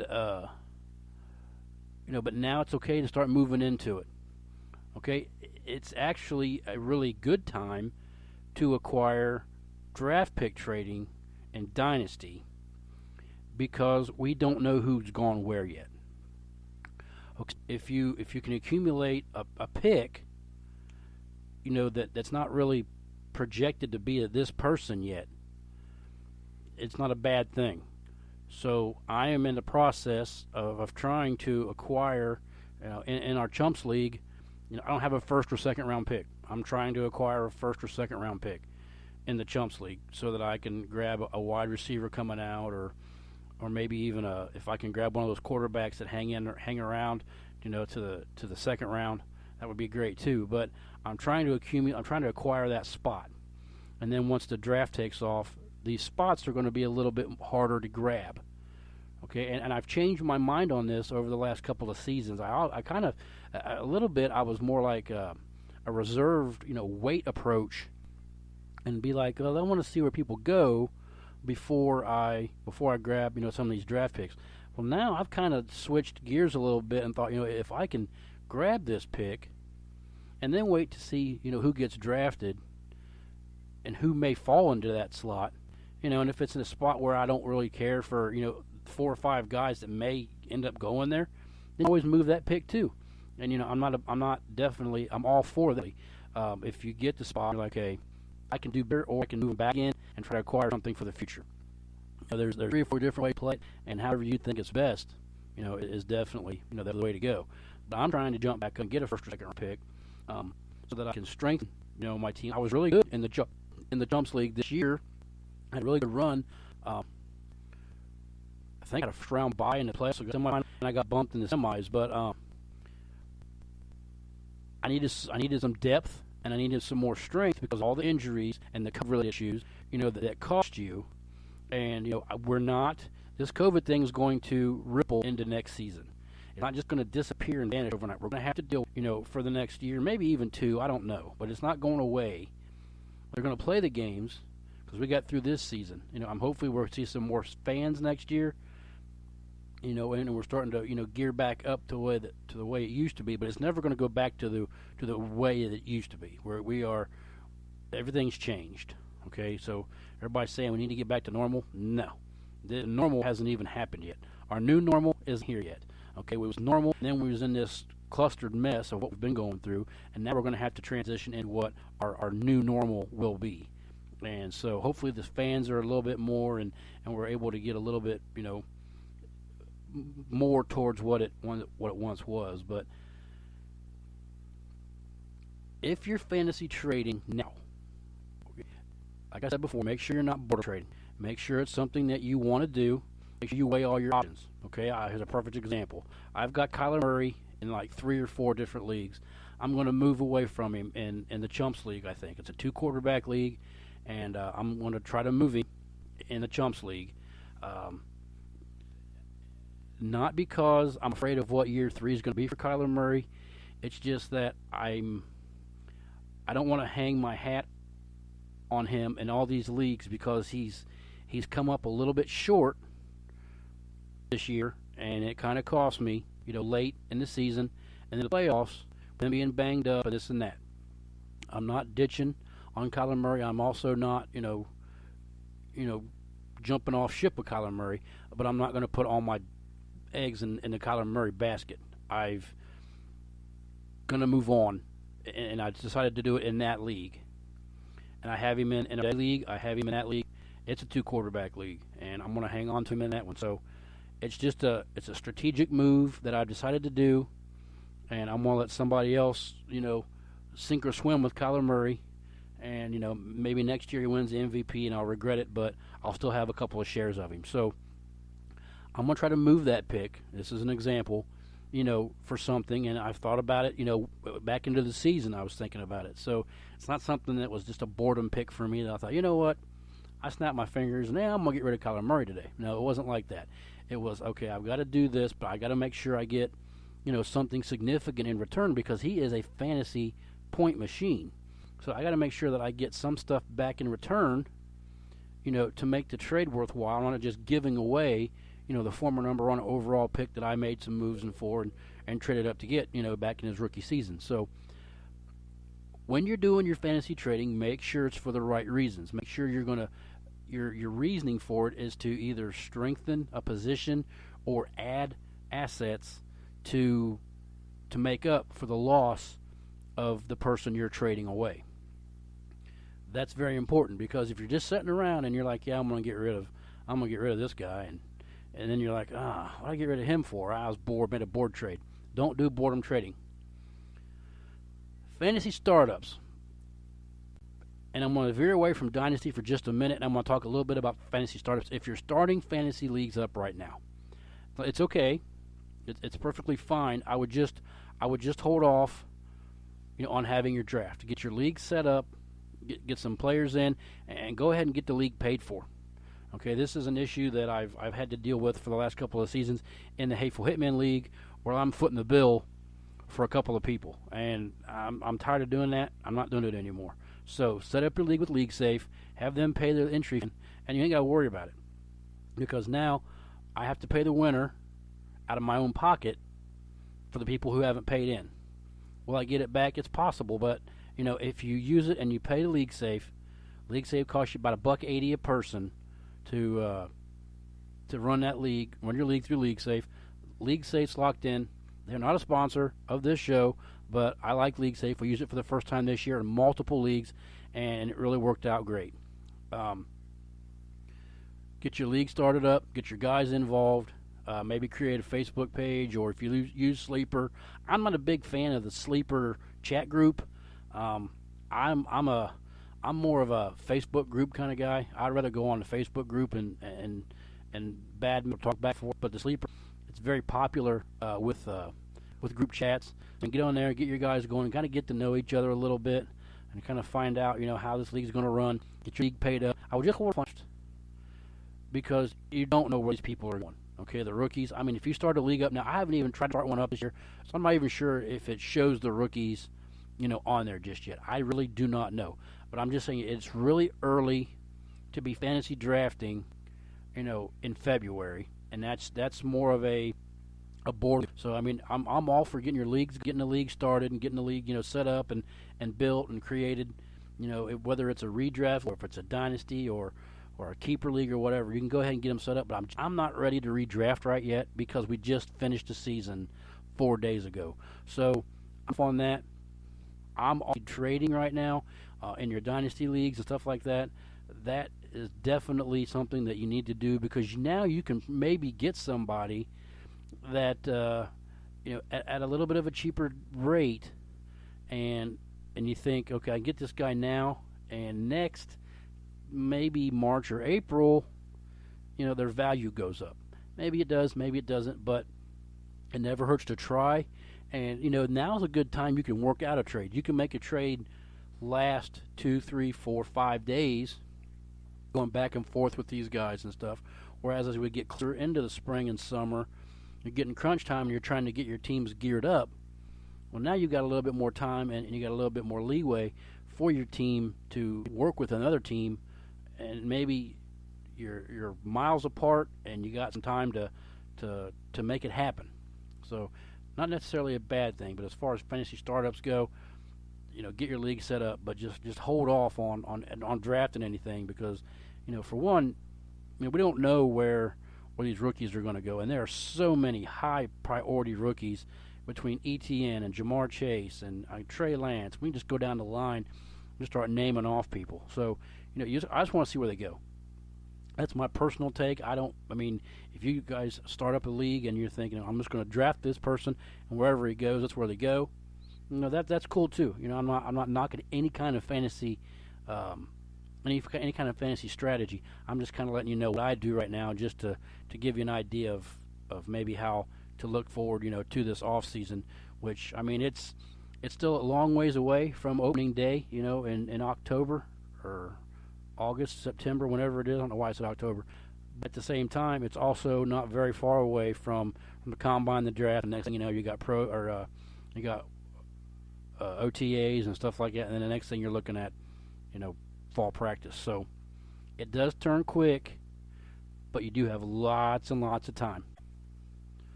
uh, but now it's okay to start moving into it. Okay, it's actually a really good time to acquire draft pick trading in Dynasty because we don't know who's gone where yet. Okay, if you can accumulate a pick, that's not really projected to be this person yet, it's not a bad thing. So I am in the process of trying to acquire, in our Chumps League, I don't have a first or second round pick. I'm trying to acquire a first or second round pick in the Chumps League so that I can grab a wide receiver coming out, or maybe even if I can grab one of those quarterbacks that hang around, to the second round, that would be great too. But I'm trying to acquire that spot, and then once the draft takes off, these spots are going to be a little bit harder to grab. Okay, and I've changed my mind on this over the last couple of seasons. I kind of, a little bit, I was more like a reserved, wait approach, and be like, well, I want to see where people go before I grab, some of these draft picks. Well, now I've kind of switched gears a little bit and thought, if I can grab this pick, and then wait to see, who gets drafted, and who may fall into that slot, and if it's in a spot where I don't really care for, 4 or 5 guys that may end up going there, then always move that pick too. And I'm all for that. If you get the spot, you're like, hey, I can do better, or I can move back in and try to acquire something for the future. There's 3 or 4 different ways to play it, and however you think it's best, is definitely the way to go. But I'm trying to jump back and get a first or second round pick, so that I can strengthen my team. I was really good in the Jumps League this year. I had a really good run. I think I had a first round bye in the playoffs, and I got bumped in the semis. But I needed some depth, and I needed some more strength because of all the injuries and the COVID issues, that cost you. And this COVID thing is going to ripple into next season. It's not just going to disappear and vanish overnight. We're going to have to deal, for the next year, maybe even 2. I don't know, but it's not going away. They're going to play the games because we got through this season. I'm hopefully we'll see some more fans next year. And we're starting to gear back up to the way it used to be, but it's never going to go back to the way that it used to be, where we are. Everything's changed. Okay, so everybody's saying we need to get back to normal. No, the normal hasn't even happened yet. Our new normal isn't here yet. Okay, it was normal, and then we was in this clustered mess of what we've been going through, and now we're going to have to transition into what our new normal will be. And so hopefully the fans are a little bit more, and we're able to get a little bit, more towards what it once was. But if you're fantasy trading now, like I said before, make sure you're not border trading. Make sure it's something that you want to do. Make sure you weigh all your options. Okay, here's a perfect example. I've got Kyler Murray in like 3 or 4 different leagues. I'm going to move away from him in the Chumps League, I think. It's a 2-quarterback league, and I'm going to try to move him in the Chumps League. Not because I'm afraid of what year 3 is going to be for Kyler Murray. It's just that I don't want to hang my hat on him in all these leagues because he's come up a little bit short this year, and it kind of cost me, late in the season and in the playoffs, with him being banged up and this and that. I'm not ditching on Kyler Murray. I'm also not, jumping off ship with Kyler Murray, but I'm not going to put all my eggs in the Kyler Murray basket. I've going to move on, and I decided to do it in that league. And I have him in a league. I have him in that league. It's a 2-quarterback league, and I'm going to hang on to him in that one. So it's just a strategic move that I've decided to do, and I'm going to let somebody else, sink or swim with Kyler Murray. And, maybe next year he wins the MVP, and I'll regret it, but I'll still have a couple of shares of him. So I'm going to try to move that pick. This is an example, for something, and I've thought about it, back into the season I was thinking about it. So it's not something that was just a boredom pick for me that I thought, you know what, I snapped my fingers, and now I'm going to get rid of Kyler Murray today. No, it wasn't like that. It was, okay, I've got to do this, but I got to make sure I get, something significant in return because he is a fantasy point machine. So I got to make sure that I get some stuff back in return, to make the trade worthwhile. I'm not just giving away, the former number one overall pick that I made some moves in for and traded up to get, back in his rookie season. So when you're doing your fantasy trading, make sure it's for the right reasons. Make sure your reasoning for it is to either strengthen a position or add assets to make up for the loss of the person you're trading away. That's very important, because if you're just sitting around and you're like, yeah, I'm gonna get rid of this guy, and then you're like, what did I get rid of him for? I was bored, made a board trade. Don't do boredom trading. Fantasy startups. And I'm going to veer away from Dynasty for just a minute, and I'm going to talk a little bit about fantasy startups. If you're starting fantasy leagues up right now, it's okay. It's perfectly fine. I would just hold off, on having your draft. Get your league set up, get some players in, and go ahead and get the league paid for. Okay, this is an issue that I've had to deal with for the last couple of seasons in the Hateful Hitman League, where I'm footing the bill for a couple of people, and I'm tired of doing that. I'm not doing it anymore. So set up your league with LeagueSafe, have them pay their entry, and you ain't got to worry about it, because now I have to pay the winner out of my own pocket for the people who haven't paid in. Will I get it back? It's possible, but if you use it and you pay the LeagueSafe costs you about $1.80 a person to run that league, run your league through LeagueSafe. LeagueSafe's locked in. They're not a sponsor of this show, but I like LeagueSafe. We used it for the first time this year in multiple leagues, and it really worked out great. Get your league started up, get your guys involved, maybe create a Facebook page, or if you use Sleeper. I'm not a big fan of the Sleeper chat group. I'm more of a Facebook group kind of guy. I'd rather go on the Facebook group and talk back and forth. But the Sleeper, it's very popular with group chats. And get on there, get your guys going, and kind of get to know each other a little bit, and kind of find out, how this league's going to run. Get your league paid up. I would just hold on, because you don't know where these people are going. Okay, the rookies. I mean, if you start a league up now, I haven't even tried to start one up this year, so I'm not even sure if it shows the rookies, on there just yet. I really do not know. But I'm just saying it's really early to be fantasy drafting, in February, and that's more of a board. So I mean, I'm all for getting the league started and getting the league, set up and built and created. Whether it's a redraft or if it's a dynasty or a keeper league or whatever, you can go ahead and get them set up. But I'm not ready to redraft right yet, because we just finished the season 4 days ago. So I'm on that. I'm trading right now in your dynasty leagues and stuff like that. That is definitely something that you need to do, because now you can maybe get somebody that at a little bit of a cheaper rate, and you think, okay, I can get this guy now, and next maybe March or April, their value goes up. Maybe it does, maybe it doesn't, but it never hurts to try. And now's a good time you can work out a trade. You can make a trade last 2, 3, 4, 5 days, going back and forth with these guys and stuff. Whereas as we get closer into the spring and summer, you're getting crunch time and you're trying to get your teams geared up. Well, now you've got a little bit more time and you got a little bit more leeway for your team to work with another team, and maybe you're miles apart and you got some time to make it happen. So not necessarily a bad thing, but as far as fantasy startups go, get your league set up, but just hold off on drafting anything, because for one, we don't know where these rookies are going to go, and there are so many high priority rookies between ETN and Jamar Chase and Trey Lance. We can just go down the line and start naming off people. So I just want to see where they go. That's my personal take. If you guys start up a league and you're thinking, I'm just going to draft this person, and wherever he goes, that's where they go, that's cool too. I'm not knocking any kind of fantasy, any kind of fantasy strategy. I'm just kind of letting you know what I do right now, just to give you an idea of maybe how to look forward, to this off season. Which it's still a long ways away from opening day, in October or August, September, whenever it is. I don't know why I said October. But at the same time, it's also not very far away from the combine, the draft. And next thing you know, you got OTAs and stuff like that. And then the next thing you're looking at, fall practice. So it does turn quick. but you do have lots and lots of time.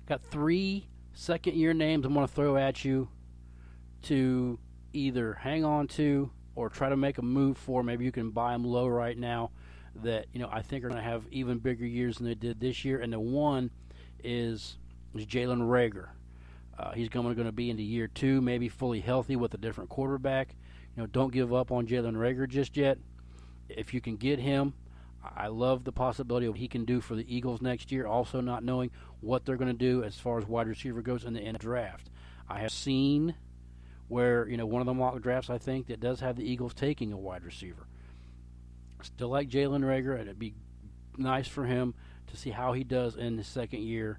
Got 3 second-year names I'm going to throw at you to either hang on to or try to make a move for. Maybe you can buy them low right now that I think are going to have even bigger years than they did this year. And the one is Jalen Reagor. He's going to be into year 2, maybe fully healthy with a different quarterback. Don't give up on Jalen Reagor just yet. If you can get him, I love the possibility of what he can do for the Eagles next year, also not knowing what they're going to do as far as wide receiver goes in the end draft. I have seen where, one of the mock drafts, I think, that does have the Eagles taking a wide receiver. Still like Jalen Reagor, and it'd be nice for him to see how he does in his second year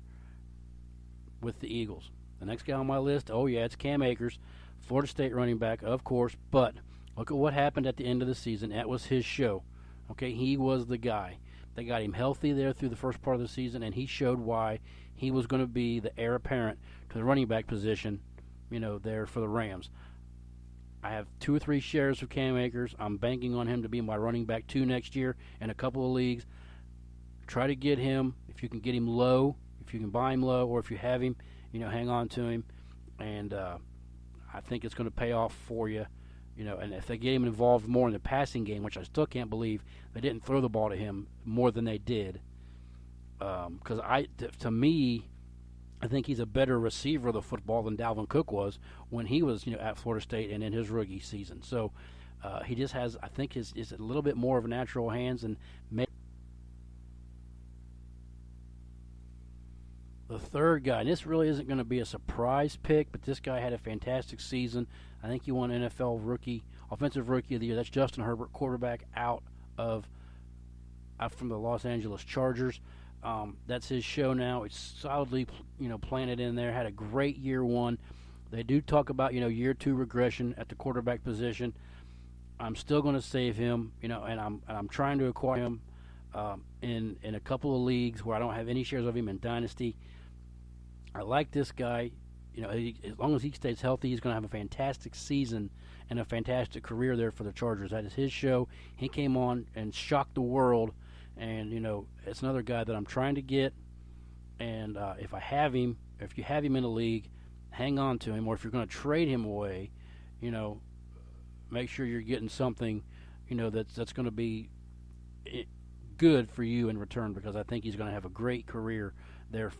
with the Eagles. The next guy on my list, it's Cam Akers, Florida State running back, of course, but look at what happened at the end of the season. That was his show. Okay, he was the guy. They got him healthy there through the first part of the season, and he showed why he was going to be the heir apparent to the running back position, there for the Rams. I have 2 or 3 shares of Cam Akers. I'm banking on him to be my running back 2 next year in a couple of leagues. Try to get him, if you can get him low, if you can buy him low, or if you have him, hang on to him. And I think it's going to pay off for you. And if they get him involved more in the passing game, which I still can't believe they didn't throw the ball to him more than they did, because to me, I think he's a better receiver of the football than Dalvin Cook was when he was, at Florida State and in his rookie season. So he just has, I think, is a little bit more of a natural hands. And the third guy, and this really isn't going to be a surprise pick, but this guy had a fantastic season. I think he won NFL Offensive Rookie of the Year. That's Justin Herbert, quarterback out from the Los Angeles Chargers. That's his show now. It's solidly, planted in there. Had a great year 1. They do talk about, year 2 regression at the quarterback position. I'm still going to save him, and I'm trying to acquire him in a couple of leagues where I don't have any shares of him in Dynasty. I like this guy. As long as he stays healthy, he's going to have a fantastic season and a fantastic career there for the Chargers. That is his show. He came on and shocked the world, and, it's another guy that I'm trying to get. And if you have him in a league, hang on to him. Or if you're going to trade him away, make sure you're getting something, that's going to be good for you in return, because I think he's going to have a great career there.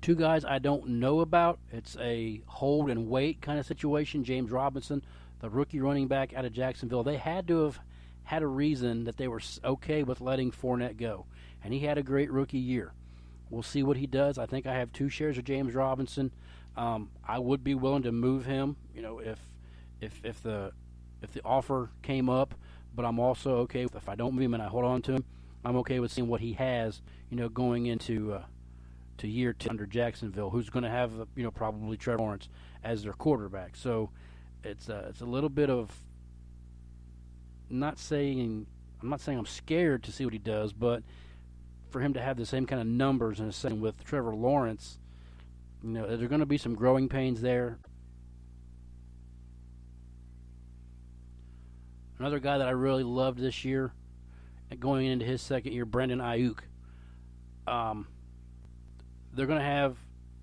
2 guys I don't know about. It's a hold and wait kind of situation. James Robinson, the rookie running back out of Jacksonville. They had to have had a reason that they were okay with letting Fournette go, and he had a great rookie year. We'll see what he does. I think I have 2 shares of James Robinson. I would be willing to move him, if the offer came up, but I'm also okay if I don't move him and I hold on to him. I'm okay with seeing what he has, going into to year 2 under Jacksonville, who's going to have, probably Trevor Lawrence as their quarterback. So it's a little bit of I'm not saying I'm scared to see what he does, but for him to have the same kind of numbers in a second with Trevor Lawrence, there are going to be some growing pains there. Another guy that I really loved this year, going into his second year, Brandon Ayuk. They're going to have,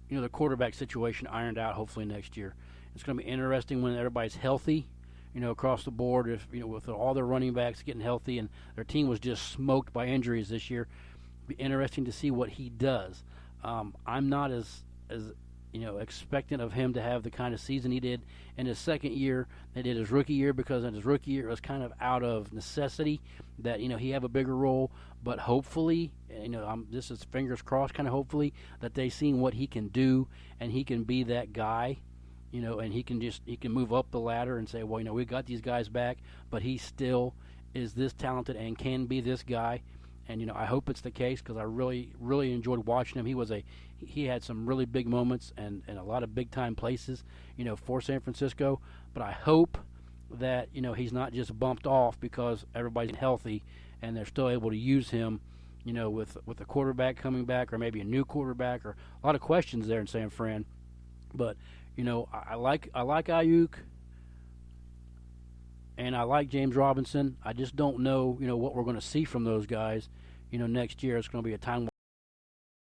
the quarterback situation ironed out hopefully next year. It's going to be interesting when everybody's healthy, across the board. If with all their running backs getting healthy, and their team was just smoked by injuries this year, it'll be interesting to see what he does. I'm not as expectant of him to have the kind of season he did in his second year that did his rookie year, because in his rookie year it was kind of out of necessity that he have a bigger role. But hopefully, this is fingers crossed, kind of hopefully that they seen what he can do and he can be that guy, and he can move up the ladder and say, well, we got these guys back, but he still is this talented and can be this guy. And I hope it's the case, because I really, really enjoyed watching him. He had some really big moments and a lot of big time places, for San Francisco. But I hope that he's not just bumped off because everybody's healthy and they're still able to use him, with the quarterback coming back, or maybe a new quarterback, or a lot of questions there in San Fran. But I like Ayuk. and I like James Robinson. I just don't know, what we're going to see from those guys. Next year it's going to be a time